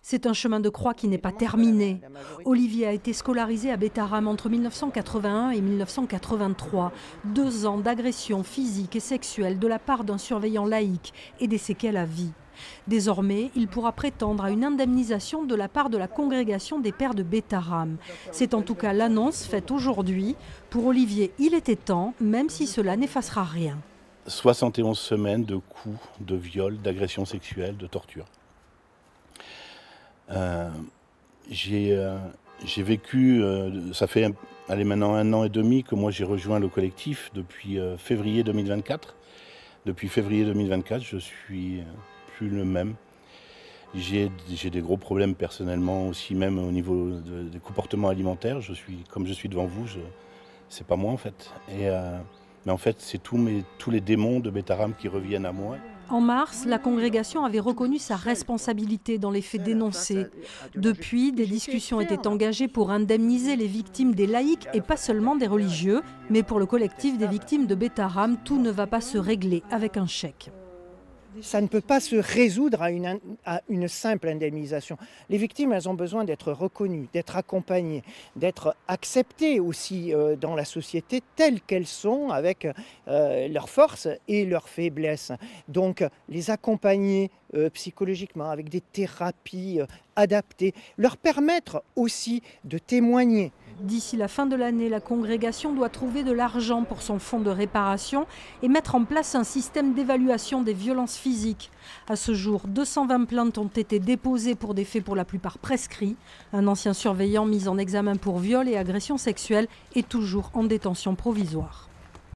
C'est un chemin de croix qui n'est pas terminé. Olivier a été scolarisé à Bétharram entre 1981 et 1983. 2 ans d'agression physique et sexuelle de la part d'un surveillant laïque et des séquelles à vie. Désormais, il pourra prétendre à une indemnisation de la part de la congrégation des pères de Bétharram. C'est en tout cas l'annonce faite aujourd'hui. Pour Olivier, il était temps, même si cela n'effacera rien. 71 semaines de coups, de viols, d'agressions sexuelles, de torture. J'ai vécu, ça fait maintenant 1 an et demi que moi j'ai rejoint le collectif depuis février 2024. Depuis février 2024, je suis plus le même. J'ai des gros problèmes personnellement aussi, même au niveau des comportements alimentaires. Comme je suis devant vous, c'est pas moi en fait. Mais en fait, c'est tous les démons de Bétharram qui reviennent à moi. En mars, la congrégation avait reconnu sa responsabilité dans les faits dénoncés. Depuis, des discussions étaient engagées pour indemniser les victimes des laïcs et pas seulement des religieux. Mais pour le collectif des victimes de Bétharram, tout ne va pas se régler avec un chèque. Ça ne peut pas se résoudre à une simple indemnisation. Les victimes, elles ont besoin d'être reconnues, d'être accompagnées, d'être acceptées aussi dans la société telles qu'elles sont, avec leurs forces et leurs faiblesses. Donc les accompagner psychologiquement avec des thérapies adaptées, leur permettre aussi de témoigner. D'ici la fin de l'année, la congrégation doit trouver de l'argent pour son fonds de réparation et mettre en place un système d'évaluation des violences physiques. À ce jour, 220 plaintes ont été déposées pour des faits pour la plupart prescrits. Un ancien surveillant mis en examen pour viol et agression sexuelle est toujours en détention provisoire.